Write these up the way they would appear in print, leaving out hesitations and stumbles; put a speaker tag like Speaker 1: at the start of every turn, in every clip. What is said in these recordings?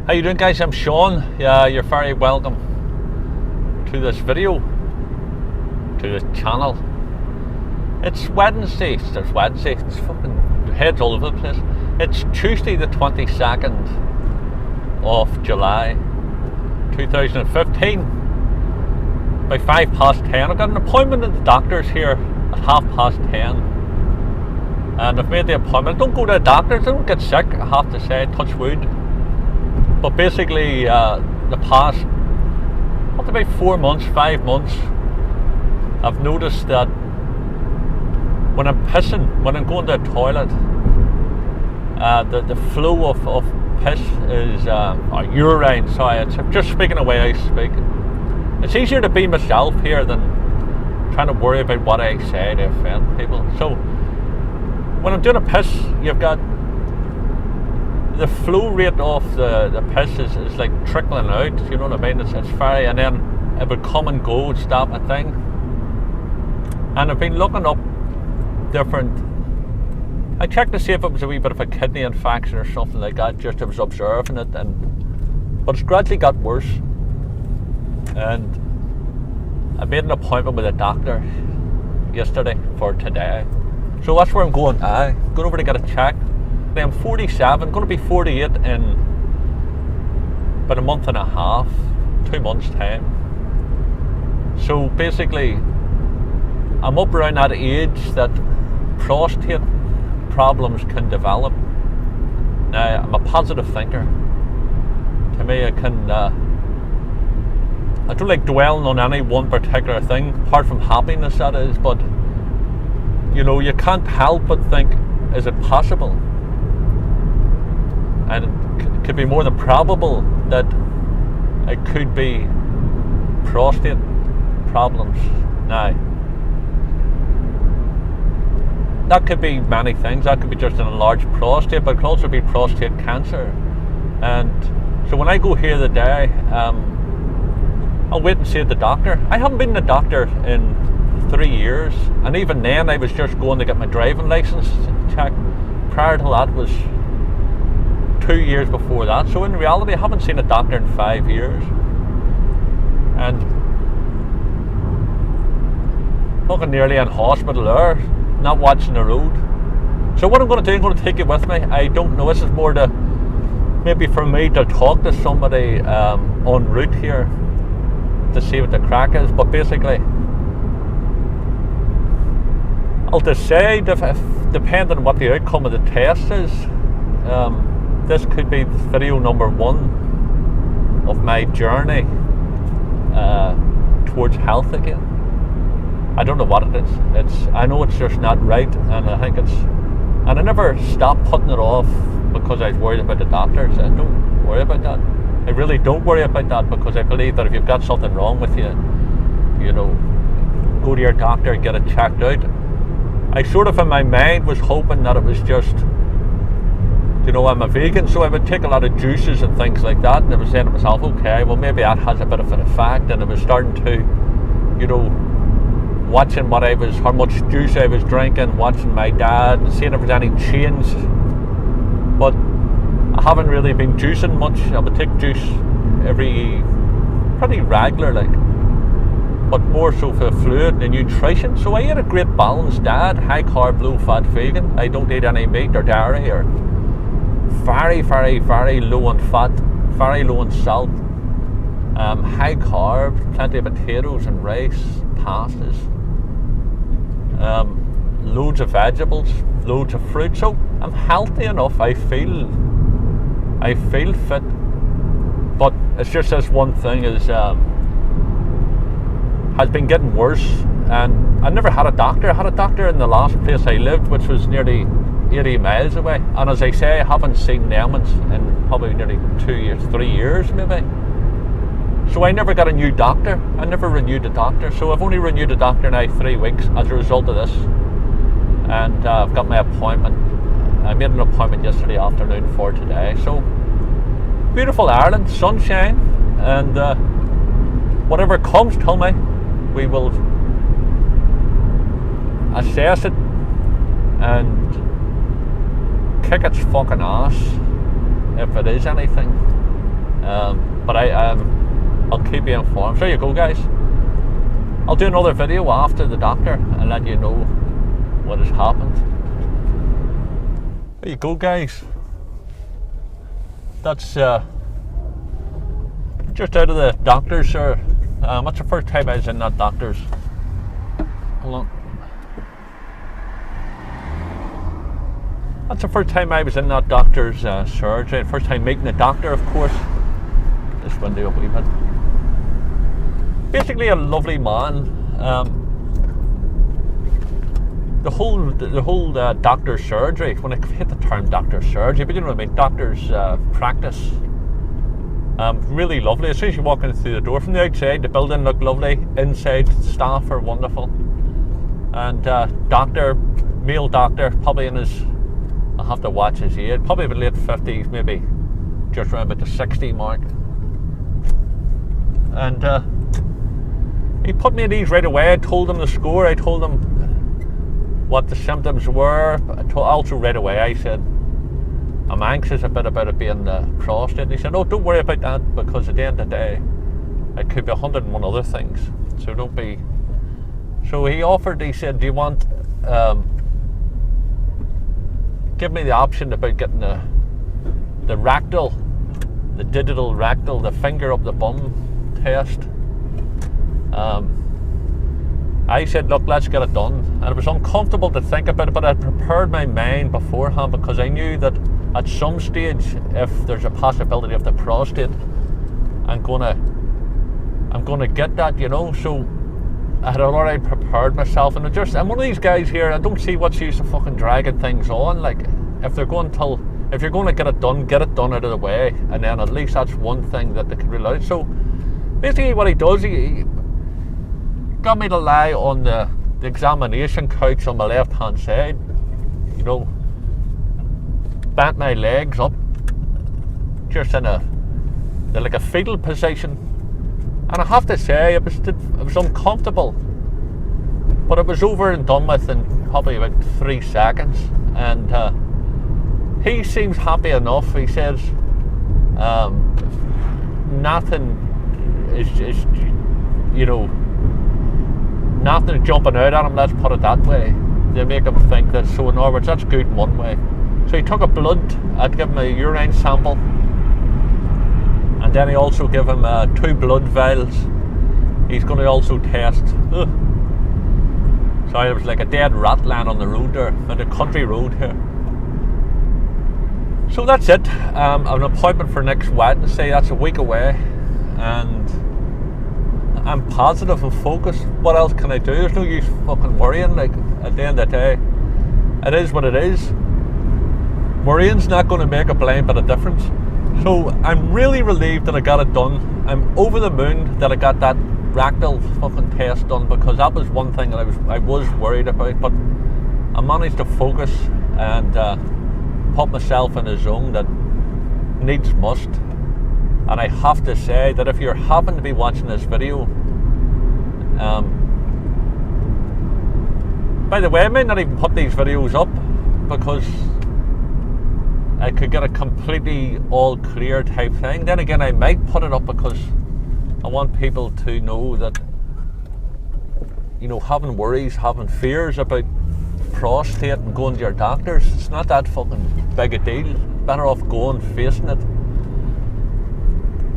Speaker 1: How you doing, guys? I'm Sean. You're very welcome to this video, to this channel. It's Wednesday. It's Wednesday. It's fucking heads all over the place. It's Tuesday the 22nd of July 2015 by 10:05. I've got an appointment at the doctor's here at 10:30, and I've made the appointment. Don't go to the doctors, don't get sick, I have to say, touch wood. But basically, the past, up to about 4 months, 5 months, I've noticed that when I'm pissing, when I'm going to the toilet, the flow of piss is, or urine, sorry, it's just speaking the way I speak. It's easier to be myself here than trying to worry about what I say to offend people. So, when I'm doing a piss, you've got the flow rate of the piss is like trickling out, you know what I mean? It's very, and then it would come and go, it's that thing. And I've been looking up different, I checked to see if it was a wee bit of a kidney infection or something like that, just I was observing it, but it's gradually got worse. And I made an appointment with a doctor yesterday for today. So that's where I'm going now, going over to get a check. I'm 47, going to be 48 in about a month and a half, 2 months time. So basically, I'm up around that age that prostate problems can develop. Now, I'm a positive thinker. To me, I don't like dwelling on any one particular thing, apart from happiness that is, but you know, you can't help but think, is it possible? And it could be more than probable that it could be prostate problems. Now, that could be many things. That could be just an enlarged prostate, but it could also be prostate cancer. And so when I go here today, I'll wait and see the doctor. I haven't been to the doctor in 3 years, and even then I was just going to get my driving license checked. Prior to that was 2 years before that. So in reality, I haven't seen a doctor in 5 years. And fucking nearly in hospital there, not watching the road. So what I'm going to do, I'm going to take you with me. I don't know, this is more to, maybe for me to talk to somebody en route here to see what the crack is. But basically, I'll decide if depending on what the outcome of the test is. This could be video number 1 of my journey towards health again. I don't know what it is. I know it's just not right, and I think and I never stopped putting it off because I was worried about the doctors. I don't worry about that. I really don't worry about that, because I believe that if you've got something wrong with you, you know, go to your doctor and get it checked out. I sort of in my mind was hoping that it was just, you know, I'm a vegan, so I would take a lot of juices and things like that, and I was saying to myself, okay, well maybe that has a bit of an effect. And I was starting to, you know, watching how much juice I was drinking, watching my dad and seeing if there's any change. But I haven't really been juicing much. I would take juice pretty regular, like, but more so for fluid and nutrition. So I eat a great balanced diet, high carb, low fat vegan. I don't eat any meat or dairy, or very, very, very low in fat, very low in salt, high carb, plenty of potatoes and rice, pastas, loads of vegetables, loads of fruit. So I'm healthy enough. I feel fit, but it's just this one thing is has been getting worse. And I never had a doctor. I had a doctor in the last place I lived, which was nearly 80 miles away, and as I say, I haven't seen them in probably nearly 2 years, 3 years maybe. So I never got a new doctor. I never renewed the doctor. So I've only renewed the doctor now 3 weeks as a result of this. And I've got my appointment. I made an appointment yesterday afternoon for today. So beautiful Ireland, sunshine, and whatever comes, tell me, we will assess it and kick its fucking ass if it is anything. But I'll keep you informed. So there you go, guys. I'll do another video after the doctor and let you know what has happened. There you go, guys. That's just out of the doctor's, sir. That's the first time I was in that doctor's. Hold on. That's the first time I was in that doctor's surgery. First time meeting the doctor, of course. This window up a wee bit. Basically a lovely man. The whole doctor's surgery, when I hit the term doctor's surgery, but you know what I mean, doctor's practice. Really lovely. As soon as you walk in through the door from the outside, the building looked lovely. Inside, staff are wonderful. And male doctor, probably in his, I'll have to watch his age, probably in the late 50s, maybe just around about the 60 mark. And he put me at ease right away. I told him the score, I told him what the symptoms were. Also right away I said, I'm anxious a bit about it being the prostate. And he said, oh, don't worry about that, because at the end of the day, it could be 101 other things. So don't be... So he said, do you want... give me the option about getting the rectal, the digital rectal, the finger up the bum test. I said, look, let's get it done. And it was uncomfortable to think about it, but I prepared my mind beforehand, because I knew that at some stage, if there's a possibility of the prostate, I'm gonna get that, you know. So I had already prepared myself, and I'm one of these guys here. I don't see what's use of fucking dragging things on. Like, if you're going to get it done out of the way, and then at least that's one thing that they can rule out. So basically, what he does, he got me to lie on the examination couch on my left hand side, you know, bent my legs up just in like a fetal position, and I have to say it was uncomfortable, but it was over and done with in probably about 3 seconds. And he seems happy enough. He says nothing is you know, nothing jumping out at him, let's put it that way. They make him think that, so in other words, that's good in one way. So he took a blood, I'd give him a urine sample, and then he also gave him 2 blood vials. He's going to also test. Sorry, there was like a dead rat land on the road there, on the country road here. So that's it. I have an appointment for next Wednesday, that's a week away, and I'm positive and focused. What else can I do? There's no use fucking worrying. Like, at the end of the day, it is what it is. Worrying's not going to make a blind bit of difference. So I'm really relieved that I got it done. I'm over the moon that I got that rectal fucking test done, because that was one thing that I was worried about. But I managed to focus and put myself in a zone that needs must. And I have to say that if you happen to be watching this video, by the way, I may not even put these videos up, because I could get a completely all clear type thing. Then again, I might put it up because I want people to know that, you know, having worries, having fears about prostate and going to your doctors, it's not that fucking big a deal. Better off going, facing it.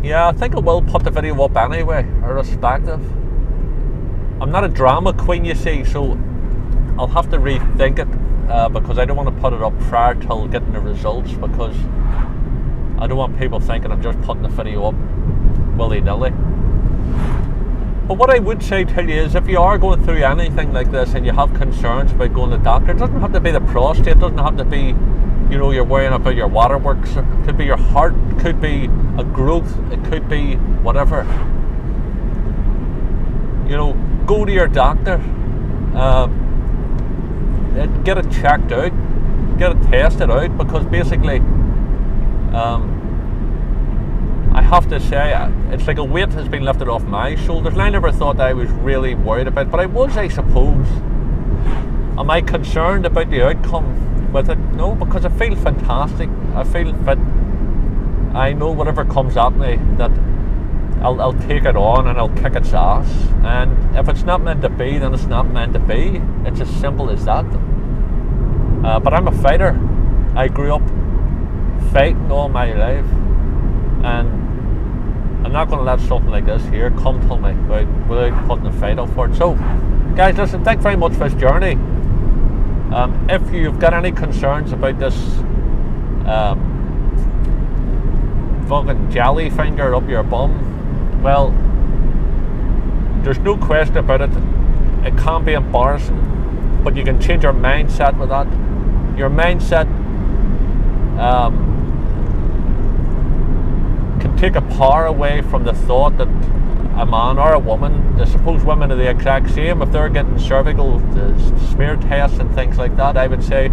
Speaker 1: Yeah, I think I will put the video up anyway, irrespective. I'm not a drama queen, you see, so I'll have to rethink it, because I don't want to put it up prior till getting the results, because I don't want people thinking I'm just putting the video up willy-nilly. But what I would say to you is, if you are going through anything like this and you have concerns about going to the doctor, it doesn't have to be the prostate, it doesn't have to be, you know, you're worrying about your waterworks, it could be your heart, it could be a growth, it could be whatever. You know, go to your doctor, get it checked out, get it tested out, because basically, I have to say, it's like a weight has been lifted off my shoulders, and I never thought that I was really worried about, but I was, I suppose. Am I concerned about the outcome with it? No, because I feel fantastic, I feel fit, I know whatever comes at me, that I'll take it on and I'll kick its ass. And if it's not meant to be, then it's not meant to be. It's as simple as that. But I'm a fighter. I grew up fighting all my life, and I'm not going to let something like this here come to me without putting a fight up for it. So, guys, listen, thanks very much for this journey. If you've got any concerns about this fucking jelly finger up your bum, well, there's no question about it. It can be embarrassing, but you can change your mindset with that. Your mindset can take a power away from the thought that a man or a woman, I suppose women are the exact same, if they're getting cervical smear tests and things like that, I would say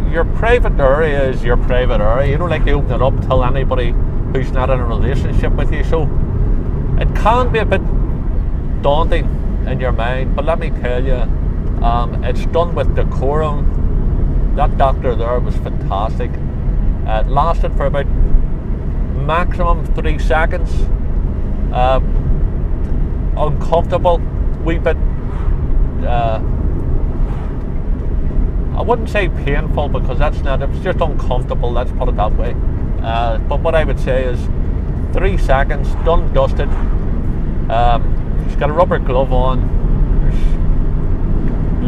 Speaker 1: your private area is your private area. You don't like to open it up to anybody who's not in a relationship with you. So it can be a bit daunting in your mind, but let me tell you, it's done with decorum. That doctor there was fantastic. It lasted for about maximum 3 seconds. Uncomfortable, wee bit, I wouldn't say painful, because that's not, it was just uncomfortable, let's put it that way. But what I would say is 3 seconds, done, dusted. She's got a rubber glove on, there's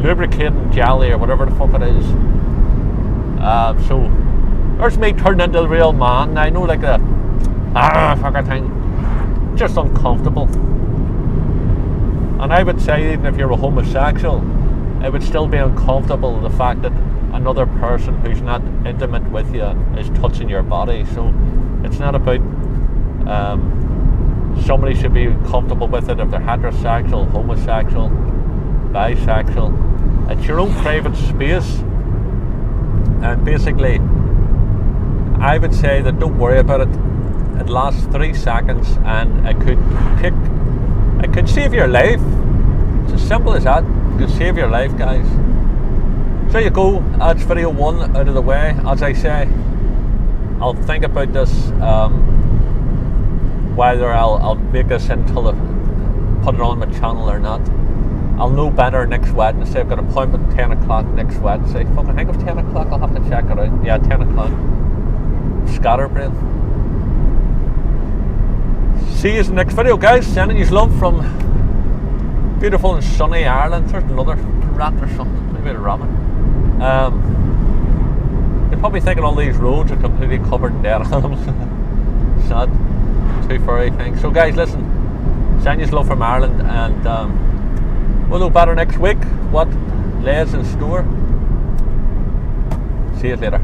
Speaker 1: lubricating jelly or whatever the fuck it is. So there's me turning into the real man. I know, like a fucking thing, just uncomfortable. And I would say, even if you're a homosexual, it would still be uncomfortable, the fact that another person who's not intimate with you is touching your body. So it's not about somebody should be comfortable with it if they're heterosexual, homosexual, bisexual. It's your own private space. And basically, I would say that don't worry about it. It lasts 3 seconds, and it could save your life. It's as simple as that. It could save your life, guys. So there you go. That's video 1 out of the way. As I say, I'll think about this, whether I'll make this until put it on my channel or not. I'll know better next Wednesday. I've got an appointment at 10 o'clock next Wednesday. Fucking, I think it's 10 o'clock. I'll have to check it out. Yeah, 10 o'clock. Scatterbrain. See you in the next video, guys. Sending you love from beautiful and sunny Ireland. There's another rat or something. Maybe a rabbit. You're probably thinking all these roads are completely covered in dead animals. It's not too furry thing. So, guys, listen. Sending you love from Ireland, and we'll know better next week what lays in store. See you later.